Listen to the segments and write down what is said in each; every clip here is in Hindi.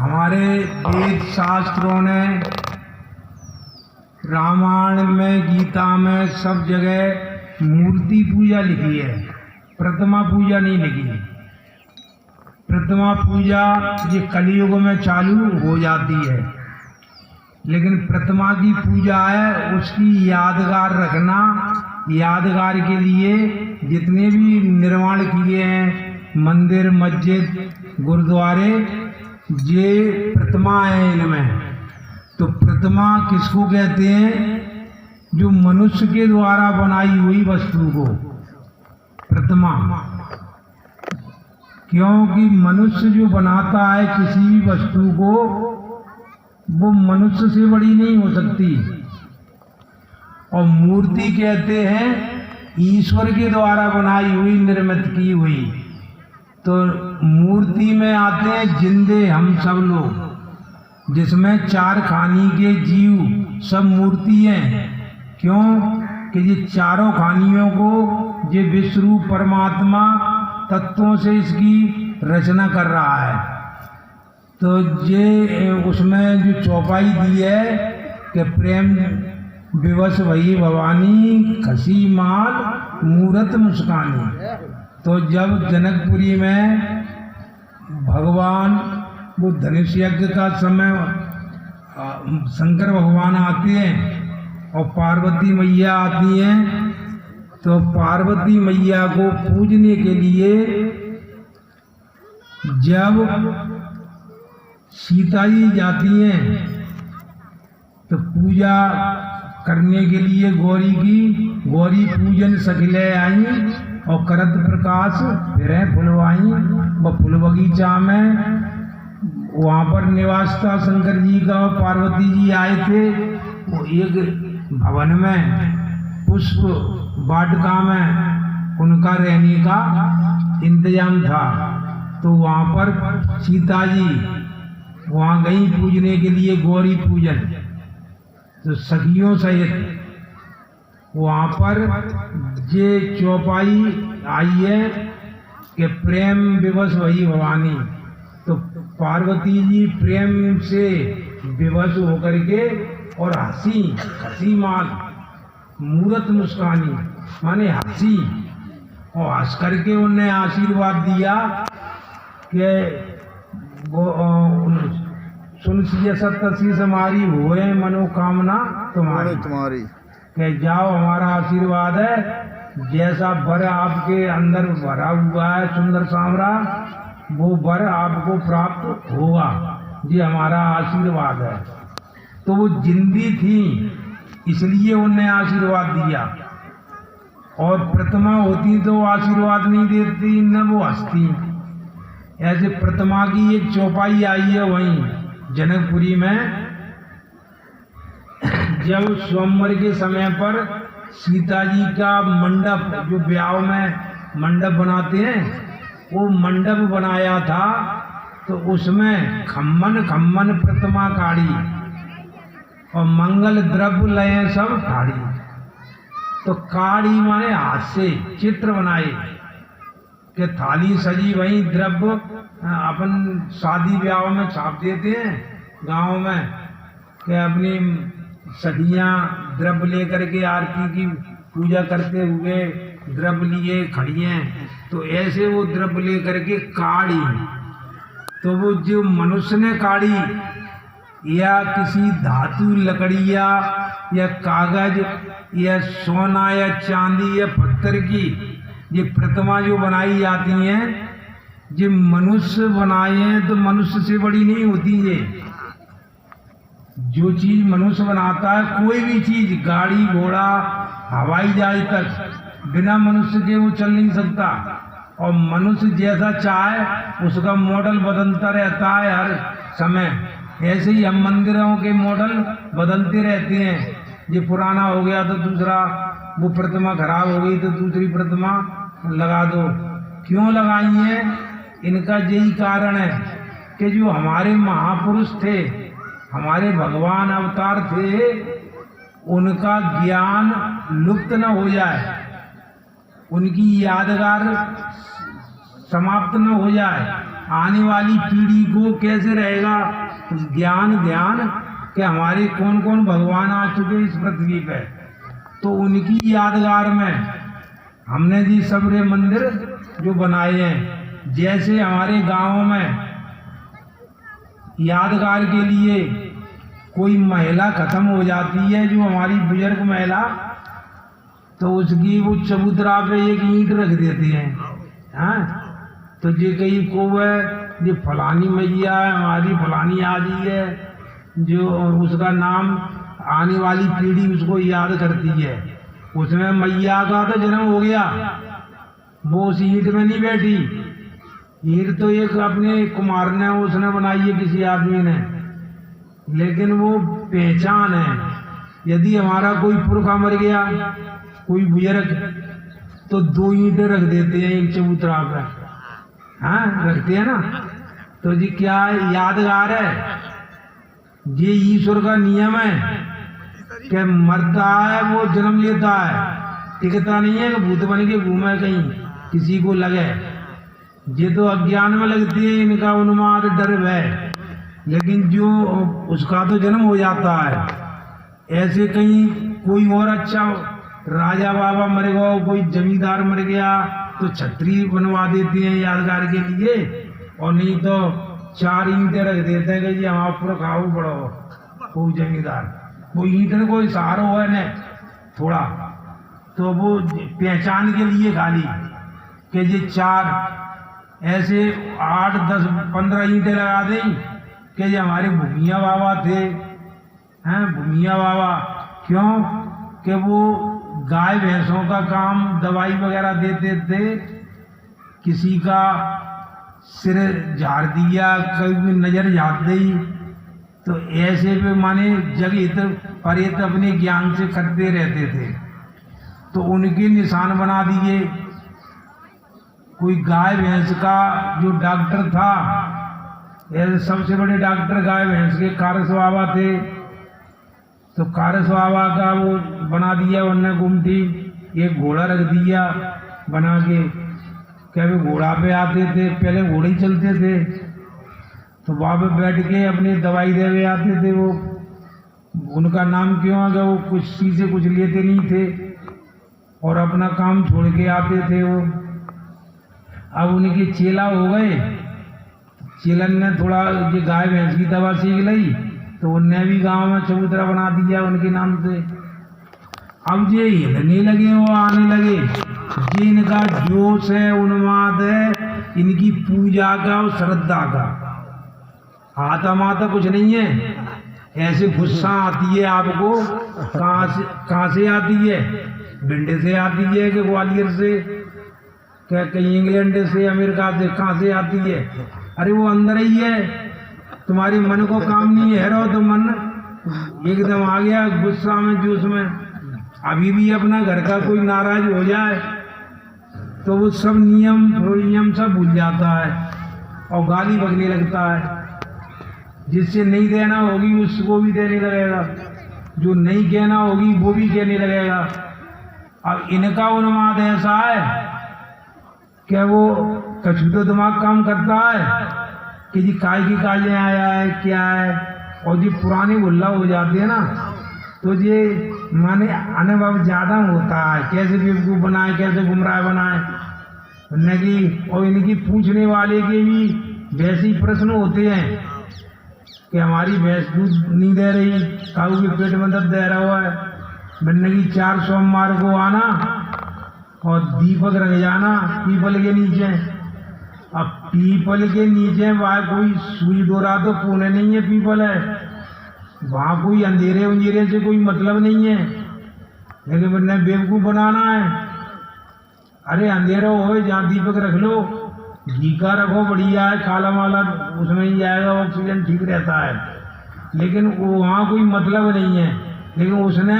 हमारे वेद शास्त्रों ने, रामायण में, गीता में, सब जगह मूर्ति पूजा लिखी है, प्रतिमा पूजा नहीं लिखी। प्रतिमा पूजा ये कलयुग में चालू हो जाती है, लेकिन प्रतिमा की पूजा है उसकी यादगार रखना। यादगार के लिए जितने भी निर्माण किए हैं मंदिर, मस्जिद, गुरुद्वारे, ये प्रतिमा है इनमें। तो प्रतिमा किसको कहते हैं? जो मनुष्य के द्वारा बनाई हुई वस्तु को प्रतिमा। क्योंकि मनुष्य जो बनाता है किसी भी वस्तु को, वो मनुष्य से बड़ी नहीं हो सकती। और मूर्ति कहते हैं ईश्वर के द्वारा बनाई हुई, निर्मित की हुई। तो मूर्ति में आते हैं जिंदे हम सब लोग, जिसमें चार खानी के जीव सब मूर्ति हैं। क्यों कि ये चारों खानियों को ये विश्व रूप परमात्मा तत्वों से इसकी रचना कर रहा है। तो ये उसमें जो चौपाई दी है कि प्रेम विवश भई भवानी, खसी माल मूरत मुस्कानी। तो जब जनकपुरी में भगवान वो धनुष यज्ञ का समय शंकर भगवान आते हैं और पार्वती मैया आती हैं, तो पार्वती मैया को पूजने के लिए जब सीता जी जाती हैं तो पूजा करने के लिए गौरी की, गौरी पूजन सखिले आई और करत प्रकाश फिर फुलवाई। वह फुल बगीचा में वहाँ पर निवास था शंकर जी का, और पार्वती जी आए थे। वो एक भवन में, पुष्प वाटिका में उनका रहने का इंतजाम था। तो वहाँ पर सीता जी वहाँ गई पूजने के लिए, गौरी पूजन। तो सखियों सहित वहाँ पर ये चौपाई आई है कि प्रेम विवश भई भवानी। तो पार्वती जी प्रेम से विवश होकर के और हंसी माल मूरत मुस्कानी, माने हंसी, और हंस करके उन्हें आशीर्वाद दिया कि वो सुन सत्य समारी होए मनोकामना तुम्हारी। कि जाओ, हमारा आशीर्वाद है, जैसा वर आपके अंदर भरा हुआ है सुंदर सामरा, वो वर आपको प्राप्त होगा, ये हमारा आशीर्वाद है। तो वो जिंदी थी इसलिए उन्हें आशीर्वाद दिया, और प्रतिमा होती तो आशीर्वाद नहीं देती, न वो हंसती। ऐसे प्रतिमा की एक चौपाई आई है वहीं जनकपुरी में। जब स्वयंवर के समय पर सीता जी का मंडप, जो ब्याह में मंडप बनाते हैं, वो मंडप बनाया था, तो उसमें खम्मन प्रतिमा काढ़ी और मंगल द्रव्य लय सब ठाड़ी। तो काढ़ी माने हाथ से चित्र बनाए कि थाली सजी, वही द्रव्य अपन शादी ब्याह में छाप देते हैं गांव में, कि अपनी सखियां द्रव्य लेकर के आरती की पूजा करते हुए द्रव्य लिए खड़ी हैं। तो ऐसे वो द्रव्य लेकर के काढ़ी। तो वो जो मनुष्य ने काढ़ी, या किसी धातु लकड़िया या कागज या सोना या चांदी या पत्थर की ये प्रतिमा जो बनाई जाती हैं, ये मनुष्य बनाए हैं, तो मनुष्य से बड़ी नहीं होती। ये जो चीज मनुष्य बनाता है, कोई भी चीज, गाड़ी घोड़ा हवाई जहाज तक बिना मनुष्य के वो चल नहीं सकता। और मनुष्य जैसा चाहे उसका मॉडल बदलता रहता है हर समय। ऐसे ही हम मंदिरों के मॉडल बदलते रहते हैं। ये पुराना हो गया तो दूसरा, वो प्रतिमा खराब हो गई तो दूसरी प्रतिमा लगा दो। क्यों लगाई है? इनका यही कारण है कि जो हमारे महापुरुष थे, हमारे भगवान अवतार थे, उनका ज्ञान लुप्त न हो जाए, उनकी यादगार समाप्त न हो जाए, आने वाली पीढ़ी को कैसे रहेगा ज्ञान ध्यान कि हमारे कौन कौन भगवान आ चुके इस पृथ्वी पे। तो उनकी यादगार में हमने जी सबरे मंदिर जो बनाए हैं, जैसे हमारे गांवों में यादगार के लिए कोई महिला खत्म हो जाती है, जो हमारी बुजुर्ग महिला, तो उसकी वो चबूतरा पे एक ईंट रख देते हैं। हाँ, तो ये कहीं को है ये फलानी मैया है, हमारी फलानी आदि है, जो उसका नाम आने वाली पीढ़ी उसको याद करती है। उसमें मैया का तो जन्म हो गया, वो उस ईंट में नहीं बैठी। ईंट तो एक अपने कुमार ने उसने बनाई है, किसी आदमी ने, लेकिन वो पहचान है। यदि हमारा कोई पुरखा मर गया, कोई बुजुर्ग, तो 2 ईंटें रख देते हैं एक चबूतरा पे। हाँ, रखते हैं ना। तो जी क्या यादगार है, ये ईश्वर का नियम है कि मरता है वो जन्म लेता है, टिकता नहीं है कि भूत बन के घूमे कहीं किसी को लगे। ये तो अज्ञान में लगती है, इनका उन्माद डर है, लेकिन जो उसका तो जन्म हो जाता है। ऐसे कहीं कोई और अच्छा राजा बाबा मर गया, कोई जमींदार मर गया, तो छतरी बनवा देते हैं यादगार के लिए, और नहीं तो 4 ईंटें रख देते हैं कि जी हम पर खाओ बड़ो वो जमींदार। वो ईंट को सहारा हुआ है थोड़ा, तो वो पहचान के लिए खाली कि ये 4 ऐसे 8 10 15 ईंटें लगा दें कि ये हमारे भूमिया बाबा थे। हैं, भूमिया बाबा क्यों कि वो गाय भैंसों का काम दवाई वगैरह देते थे। किसी का सिर झाड़ दिया, कभी नजर झाड़ दी, तो ऐसे भी माने जग हित परित अपने ज्ञान से करते रहते थे, तो उनके निशान बना दिए। कोई गाय भैंस का जो डॉक्टर था, ऐसे सबसे बड़े डॉक्टर गाय भैंस के कारस बाबा थे, तो कारस बाबा का वो बना दिया उन्होंने गुमटी, एक घोड़ा रख दिया बना के। क्या वे घोड़ा पे आते थे, पहले घोड़े ही चलते थे, तो वहाँ पे बैठ के अपनी दवाई देवे आते थे। वो उनका नाम क्यों आ गया, वो कुछ चीज़ें कुछ लेते नहीं थे और अपना काम छोड़ के आते थे वो। अब उनके चेला हो गए, चेलन ने थोड़ा ये गाय भैंस की दवा सीख ली, तो उनने भी गांव में चबूतरा बना दिया उनके नाम से। अब ये हिलने लगे, वो आने लगे, ये इनका जोश है, उन्माद है, इनकी पूजा का और श्रद्धा का। आता माता कुछ नहीं है, ऐसे गुस्सा आती है आपको, कहाँ से आती है, भिंडे से आती है कि ग्वालियर से, क्या कहीं इंग्लैंड से, अमेरिका से, कहाँ से आती है? अरे वो अंदर ही है, तुम्हारी मन को काम नहीं है, रहो तो मन एकदम आ गया गुस्सा में, जोश में। अभी भी अपना घर का कोई नाराज हो जाए तो वो सब नियम सब भूल जाता है और गाली बकने लगता है। जिससे नहीं देना होगी उसको भी देने लगेगा, जो नहीं कहना होगी वो भी कहने लगेगा। अब इनका उन्माद ऐसा है कि वो कछु तो दिमाग काम करता है कि जी काय की काजे आया है क्या है, और जो पुराने गुल्ला हो जाते हैं ना, तो ये माने अनुभव ज्यादा होता है, कैसे बेवकूफ बनाए, कैसे गुमराह बनाए नहीं। और इनकी पूछने वाले के भी वैसे ही प्रश्न होते हैं कि हमारी भैंस दूध नहीं दे रही, काऊ के पेट में दर्द दे रहा हुआ है, बनने की 4 सोमवार को आना और दीपक रख जाना पीपल के नीचे। अब पीपल के नीचे वहाँ कोई सुई डोरा तो पुणे नहीं है, पीपल है, वहाँ कोई अंधेरे उंधेरे से कोई मतलब नहीं है, लेकिन बनने बेवकूफ बनाना है। अरे अंधेरा हो जहाँ दीपक रख लो, घी का रखो बढ़िया है, काला माला उसमें ही जाएगा, ऑक्सीजन ठीक रहता है, लेकिन वो वहाँ कोई मतलब नहीं है। लेकिन उसने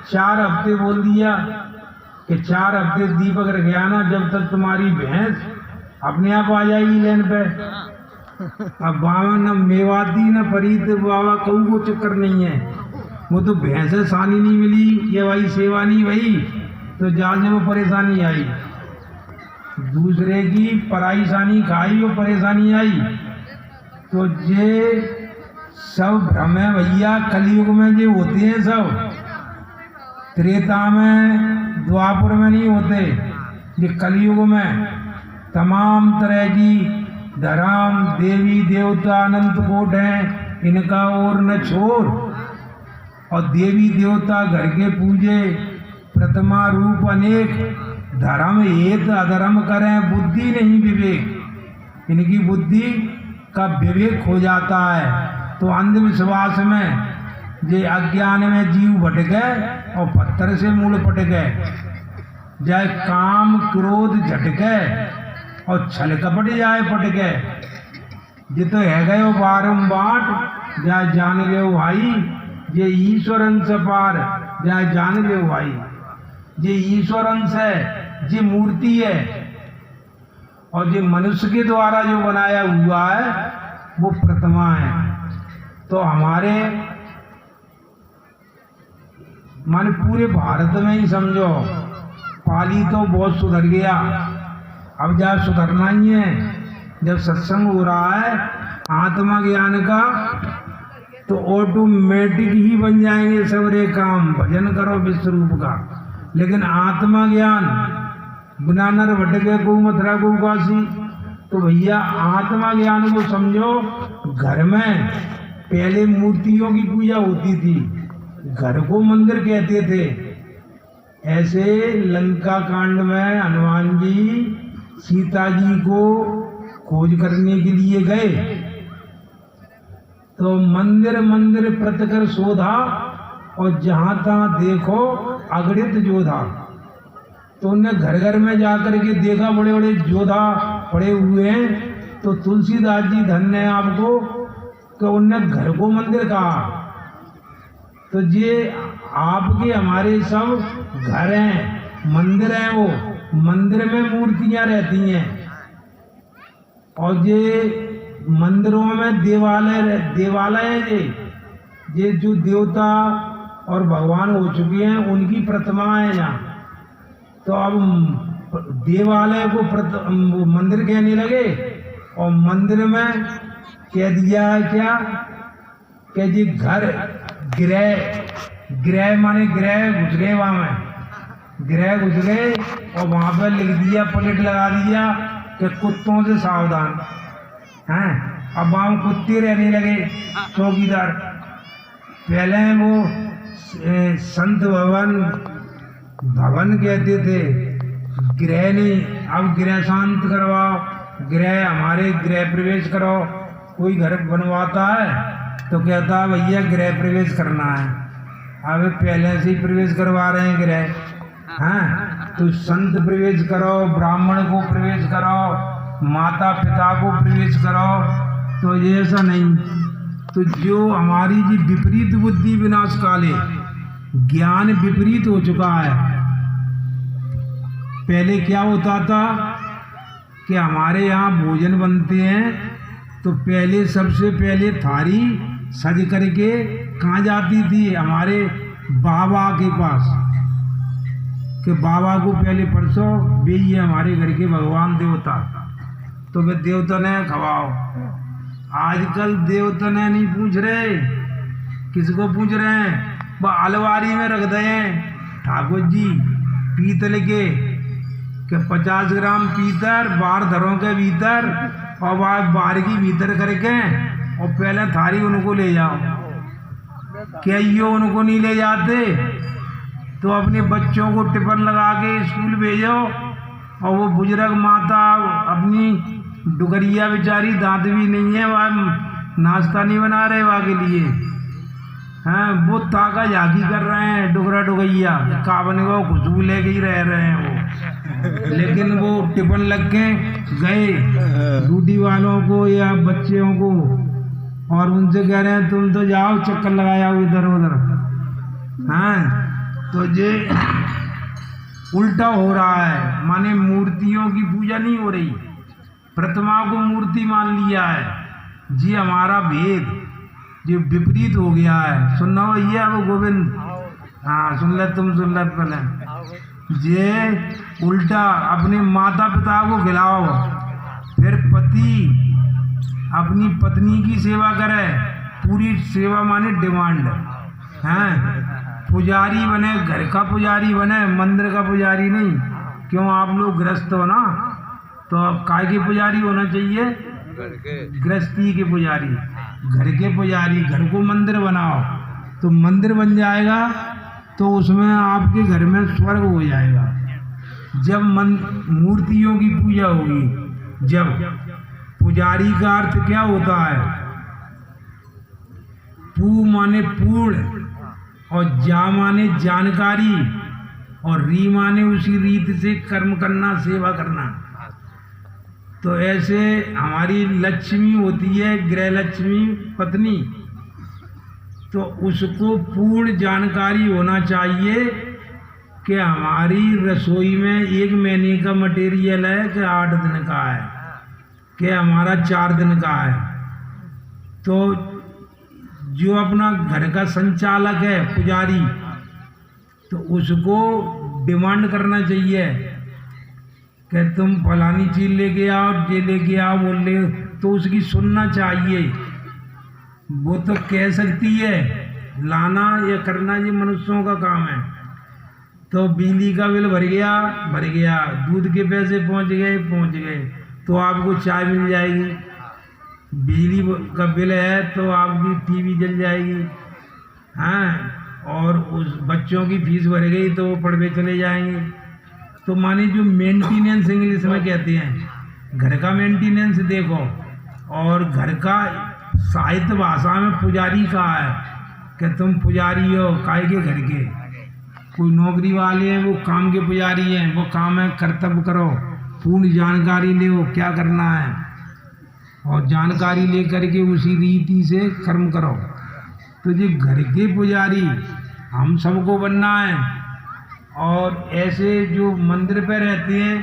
4 हफ्ते बोल दिया कि 4 हफ्ते दीपक रख आना, जब तक तुम्हारी भैंस अपने आप आ जाएगी लेन पे। अब बाबा न मेवाती न फरीद बाबा कहूँ को चक्कर नहीं है, वो तो भैंसे सानी नहीं मिली, ये भाई सेवा नहीं भाई, तो जाने में परेशानी आई। दूसरे की परेशानी खाई और परेशानी आई। तो ये सब भ्रम है भैया, कलयुग में ये होते हैं सब, त्रेता में द्वापर में नहीं होते। ये कलयुग में तमाम तरह की धर्म देवी देवता अनंत कोट हैं, इनका और न छोड़। और देवी देवता घर के पूजे, प्रतिमा रूप अनेक, धर्म हेत अधर्म करें, बुद्धि नहीं विवेक। इनकी बुद्धि का विवेक हो जाता है। तो अंधविश्वास में ये अज्ञान में जीव भटक गए और पत्थर से मूल पट गए। जाए काम क्रोध झटके और छल कपट जाए पट गए। ये तो है गए वो बारम्बार, जाए जान ले भाई ये ईश्वर अंश पार, जाए जान ले भाई ये ईश्वर अंश है, ये मूर्ति है। और ये मनुष्य के द्वारा जो बनाया हुआ है वो प्रतिमा है। तो हमारे मान पूरे भारत में ही समझो, पाली तो बहुत सुधर गया, अब जब सुधरना ही है। जब सत्संग हो रहा है आत्मा ज्ञान का, तो ऑटोमेटिक ही बन जाएंगे सबरे काम। भजन करो विश्व रूप का, लेकिन आत्मा ज्ञान बिना नर भटके को मथुरा को काशी। तो भैया आत्मा ज्ञान को समझो। घर में पहले मूर्तियों की पूजा होती थी, घर को मंदिर कहते थे। ऐसे लंका कांड में हनुमान जी सीता जी को खोज करने के लिए गए, तो मंदिर मंदिर प्रतिकर शोधा, और जहां तहां देखो अगणित जोधा। तो उन्हें घर घर में जाकर के देखा बड़े बड़े जोधा पड़े हुए हैं। तो तुलसीदास जी धन्य है आपको कि उनने घर को मंदिर कहा। तो ये आपके हमारे सब घर हैं, मंदिर हैं। वो मंदिर में मूर्तियां रहती हैं, और ये मंदिरों में देवालय है। ये जो देवता और भगवान हो चुके हैं उनकी प्रतिमाएं हैं यहाँ। तो अब देवालय को मंदिर कहने लगे, और मंदिर में कह दिया है क्या कि जी घर गृह माने गृह घुस गए, वहां में गृह घुस गए, और वहां पर लिख दिया, प्लेट लगा दिया कि कुत्तों से सावधान हैं। अब वहां कुत्ते रहने लगे चौकीदार। पहले वो संत भवन कहते थे, गृह नहीं। अब गृह शांत करवाओ, गृह हमारे गृह प्रवेश करो। कोई घर बनवाता है तो कहता है भैया गृह प्रवेश करना है। अब पहले से ही प्रवेश करवा रहे हैं गृह। हाँ, तो संत प्रवेश करो, ब्राह्मण को प्रवेश करो, माता पिता को प्रवेश करो। तो ये ऐसा नहीं। तो जो हमारी जी विपरीत बुद्धि विनाश काले, ज्ञान विपरीत हो चुका है। पहले क्या होता था कि हमारे यहाँ भोजन बनते हैं तो पहले सबसे पहले थारी सज करके कहाँ जाती थी? हमारे बाबा के पास, कि बाबा को पहले परसों वे ये हमारे घर के भगवान देवता, तो वे देवता ने खवाओ। आजकल देवता ने नहीं पूछ रहे, किसको पूछ रहे हैं? वह अलमारी में रख दे ठाकुर जी पीतल के 50 ग्राम पीतर बाहर धरों के भीतर, और बाहर की भीतर करके, और पहले थारी उनको ले जाओ। क्या यो उनको नहीं ले जाते? तो अपने बच्चों को टिफिन लगा के स्कूल भेजो, और वो बुजुर्ग माता अपनी डुगरिया बेचारी, दांत भी नहीं है, वह नाश्ता नहीं बना रहे वहाँ के लिए। हाँ, वो ताका झाकी कर रहे हैं, डुगरा डुगैया काबन को खुशबू लेके ही रह रहे हैं वो। लेकिन वो टिफिन लग के गए ड्यूटी वालों को या बच्चों को, और उनसे कह रहे हैं तुम तो जाओ चक्कर लगाया इधर उधर। हाँ, तो ये उल्टा हो रहा है। माने मूर्तियों की पूजा नहीं हो रही, प्रतिमा को मूर्ति मान लिया है। जी हमारा भेद जो विपरीत हो गया है। सुनना भैया वो गोविंद, हाँ सुन ले, तुम सुन ले पहले। जे उल्टा अपने माता पिता को खिलाओ, फिर पति अपनी पत्नी की सेवा करे, पूरी सेवा माने डिमांड हैं। पुजारी बने, घर का पुजारी बने, मंदिर का पुजारी नहीं। क्यों, आप लोग गृहस्थ हो ना, तो काय के पुजारी होना चाहिए? गृहस्थी के पुजारी, घर के पुजारी। घर को मंदिर बनाओ तो मंदिर बन जाएगा, तो उसमें आपके घर में स्वर्ग हो जाएगा। जब मूर्तियों की पूजा होगी, जब पुजारी का अर्थ क्या होता है? पू माने पूर्ण, और जा माने जानकारी, और री माने उसी रीत से कर्म करना, सेवा करना। तो ऐसे हमारी लक्ष्मी होती है, गृह लक्ष्मी पत्नी, तो उसको पूर्ण जानकारी होना चाहिए कि हमारी रसोई में 1 महीने का मटेरियल है कि 8 दिन का है, कि हमारा 4 दिन का है। तो जो अपना घर का संचालक है पुजारी, तो उसको डिमांड करना चाहिए कि तुम फलानी चीज़ लेके आओ, ये लेके आओ, वो ले, तो उसकी सुनना चाहिए। वो तो कह सकती है, लाना या करना ये मनुष्यों का काम है। तो बिजली का बिल भर गया, दूध के पैसे पहुंच गए, तो आपको चाय मिल जाएगी। बिजली का बिल है तो आपकी टीवी जल जाएगी, हाँ। और उस बच्चों की फीस भर गई तो वो पढ़वे चले जाएंगे। तो माने जो मेंटेनेंस इंग्लिश में कहते हैं, घर का मेंटेनेंस देखो। और घर का साहित्य भाषा में पुजारी कहा है कि तुम पुजारी हो, काय के घर के। कोई नौकरी वाले हैं वो काम के पुजारी हैं, वो काम है कर्तव्य करो, पूर्ण जानकारी ले क्या करना है, और जानकारी लेकर के उसी रीति से कर्म करो। तो ये घर के पुजारी हम सबको बनना है। और ऐसे जो मंदिर पे रहते हैं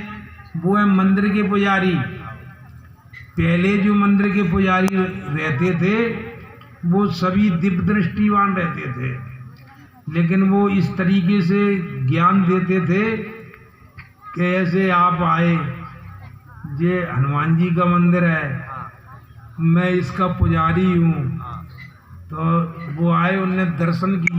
वो है मंदिर के पुजारी। पहले जो मंदिर के पुजारी रहते थे वो सभी दिव्य दृष्टिवान रहते थे, लेकिन वो इस तरीके से ज्ञान देते थे कि ऐसे आप आए, ये हनुमान जी का मंदिर है, मैं इसका पुजारी हूँ। तो वो आए, उनने दर्शन किए।